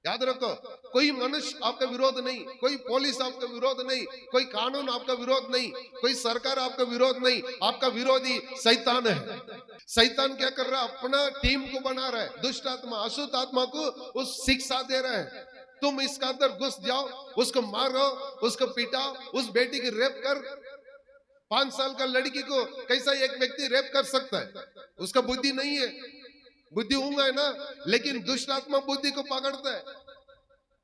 याद रखो, कोई मनुष्य आपका विरोध नहीं, कोई पुलिस आपका विरोध नहीं, कोई कानून आपका विरोध नहीं, कोई सरकार आपका विरोध नहीं, आपका विरोधी शैतान है। शैतान क्या कर रहा है? अपना टीम को बना रहा है, दुष्ट आत्मा, अशुद्ध आत्मा को उस शिक्षा दे रहे हैं, तुम इसका अंदर घुस जाओ, उसको मारो, उसको पिटाओ, उस बेटी की रेप कर। 5 साल का लड़की को कैसा एक व्यक्ति रेप कर सकता है? उसका बुद्धि नहीं है, बुद्धि ऊंगा है ना, लेकिन दुष्ट आत्मा बुद्धि को पकड़ता है,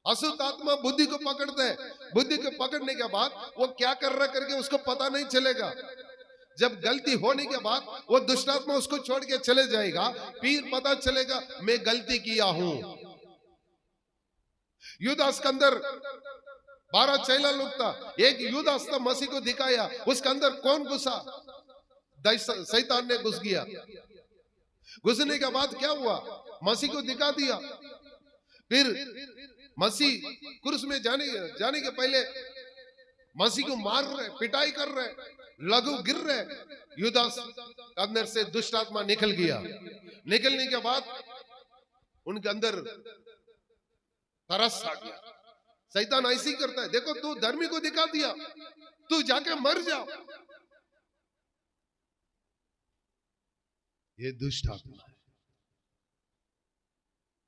अशुद्ध आत्मा बुद्धि को पकड़ता है। बुद्धि को पकड़ने के बाद वो क्या कर रहा करके उसको पता नहीं चलेगा। जब गलती होने के बाद वो दुष्ट आत्मा उसको छोड़ के चले जाएगा, फिर पता चलेगा मैं गलती किया हूं। युदास के अंदर 12 चेला लोग था, एक युदास था, मसीह को दिखाया, उसके अंदर कौन घुसा? शैतान ने घुस गया। घुसने के बाद क्या हुआ? मसीह को दिखा दिया। फिर मसीह क्रूस में जाने के पहले मसीह को मार रहे, पिटाई कर रहे, लघु गिर रहे। युदास अंदर से दुष्ट आत्मा निकल गया। निकलने के बाद उनके अंदर तरस आ गया। शैतान ऐसे ही करता है, देखो तू धर्मी को दिखा दिया, तू जाके मर जा। ये दुष्ट आत्मा है।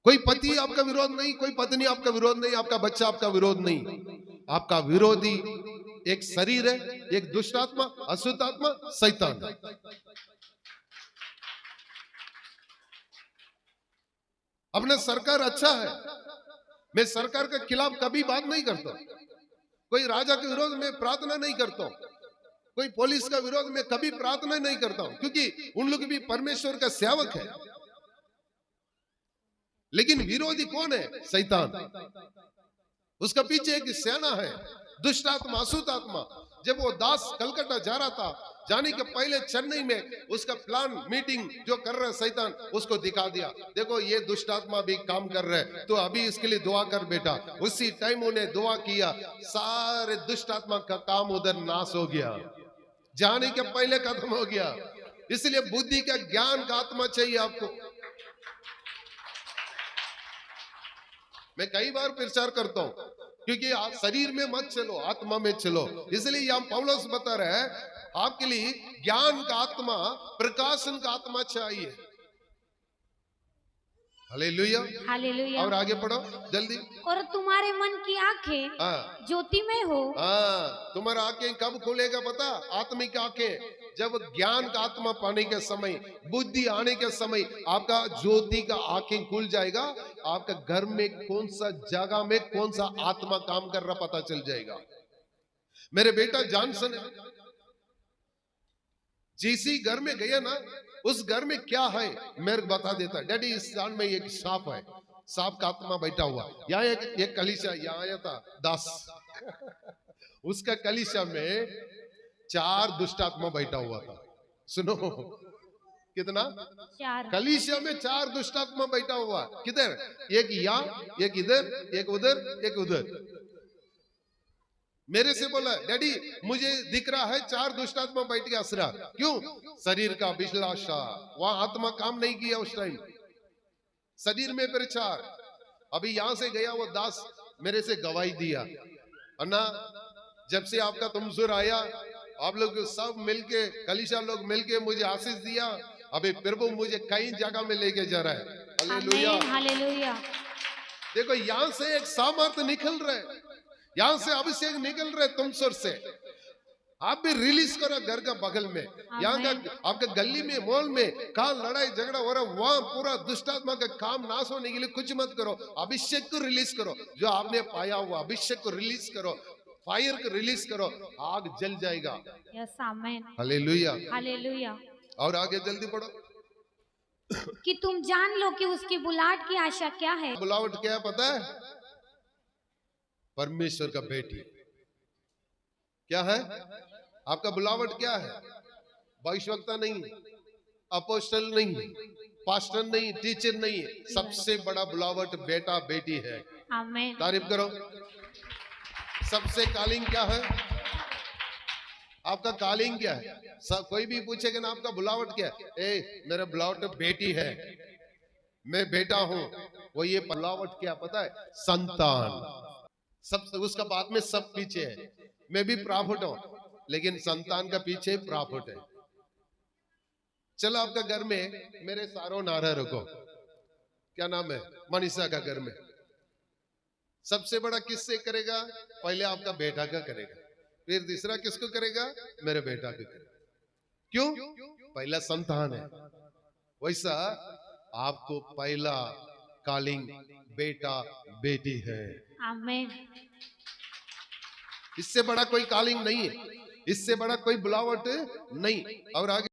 कोई पति आपका विरोध नहीं, कोई पत्नी आपका विरोध नहीं, आपका बच्चा आपका विरोध नहीं, आपका विरोधी एक शरीर है, एक दुष्ट आत्मा, अशुद्ध आत्मा, शैतान। अपना सरकार अच्छा है, मैं सरकार के खिलाफ कभी बात नहीं करता, कोई राजा के विरोध में प्रार्थना नहीं करता, कोई पुलिस का विरोध में कभी प्रार्थना नहीं करता हूं, क्योंकि उन लोग भी परमेश्वर का सेवक है। लेकिन विरोधी कौन है? शैतान। उसका पीछे एक सेना है, दुष्ट आत्मा, अशुद्ध आत्मा। जब वो दास कलकत्ता जा रहा था, जाने के पहले चेन्नई में उसका प्लान मीटिंग जो कर रहा है शैतान, उसको दिखा दिया, देखो ये दुष्ट आत्मा भी काम कर रहा है, तो अभी इसके लिए दुआ कर बेटा। उसी टाइम उन्हें दुआ किया, सारे दुष्ट आत्मा का काम उधर नाश हो गया, जाने के पहले खत्म हो गया। इसलिए बुद्धि का, ज्ञान का आत्मा चाहिए आपको। मैं कई बार प्रचार करता हूं, क्योंकि शरीर में मत चलो, आत्मा में चलो। इसलिए यहाँ पौलुस बता रहे हैं, आपके लिए ज्ञान का आत्मा, प्रकाशन का आत्मा चाहिए। Hallelujah, hallelujah. और आगे पढ़ो जल्दी। और तुम्हारे मन की आंखें ज्योति में हो। तुम्हारा आंखें कब खुलेगा पता? आत्मिक आंखें, जब ज्ञान का आत्मा पाने के समय, बुद्धि आने के समय, आपका ज्योति का आंखें खुल जाएगा। आपका घर में कौन सा जगह में कौन सा आत्मा काम कर रहा पता चल जाएगा। मेरे बेटा जॉनसन जिसी घर में गया ना, उस घर में क्या है मेरे को बता देता, डैडी इस स्थान में एक सांप है, सांप का आत्मा बैठा हुआ। यहाँ एक कलीसिया यहाँ आया था दास उसका कलीसिया में 4 दुष्ट आत्मा बैठा हुआ था। सुनो कितना? 4। कलीसिया में 4 दुष्ट आत्मा बैठा हुआ। किधर? एक यहाँ, एक इधर, एक उधर, एक उधर। मेरे से बोला, डैडी मुझे दिख रहा है 4 दुष्ट आत्मा बैठ के असरा। क्यों? शरीर का अभिलाषा, वहां आत्मा काम नहीं किया उस टाइम, शरीर में प्रचार। अभी यहां से गया वो दास, मेरे से गवाही दिया, अन्ना जब से आपका तुमसुर आया, आप लोग सब मिलके, कलीसिया लोग मिलके मुझे आशीष दिया। अभी प्रभु मुझे कई जगह में लेके जा रहा है। Hallelujah, hallelujah. देखो यहां से एक सामर्थ्य निकल रहा है, यहां से अभिषेक निकल रहे तुमसुर से। आप भी रिलीज करो घर का बगल में, यहाँ का आपके गली में, मॉल में, कहाँ लड़ाई झगड़ा हो रहा है, वहां पूरा दुष्टात्मा का काम नाश होने के लिए कुछ मत करो, अभिषेक को रिलीज करो। जो आपने पाया हुआ अभिषेक को रिलीज करो, फायर को रिलीज करो, आग जल जाएगा। Yes amen. Hallelujah, hallelujah. और आगे जल्दी पढ़ो। कि तुम जान लो कि उसकी बुलाहट की आशा क्या है। बुलावट क्या है पता है? परमेश्वर का बेटी। क्या है आपका बुलावट? क्या है? भविष्यवक्ता नहीं, अपोस्टल नहीं, पास्टर नहीं, टीचर नहीं, सबसे बड़ा बुलावट बेटा बेटी है। आमीन। तारीफ करो। सबसे कॉलिंग क्या है? आपका कॉलिंग क्या है? सब कोई भी पूछेगा ना आपका बुलावट क्या है, ए मेरा बुलावट बेटी है। मैं बेटा हूं, वो ये पलावट क्या पता है? संतान। सब उसका बाद में सब पीछे है। मैं भी प्रॉफिट हूं, लेकिन संतान का पीछे प्रॉफिट है। चलो आपका घर में मेरे सारो नारा रखो, क्या नाम है, मनीषा का घर में सबसे बड़ा किससे करेगा? पहले आपका बेटा का करेगा, फिर तीसरा किसको करेगा? मेरे बेटा का करेगा। क्यों? पहला संतान है। वैसा आपको पहला कॉलिंग बेटा बेटी है। आमेन। इससे बड़ा कोई कॉलिंग नहीं है, इससे बड़ा कोई बुलावट नहीं। और आगे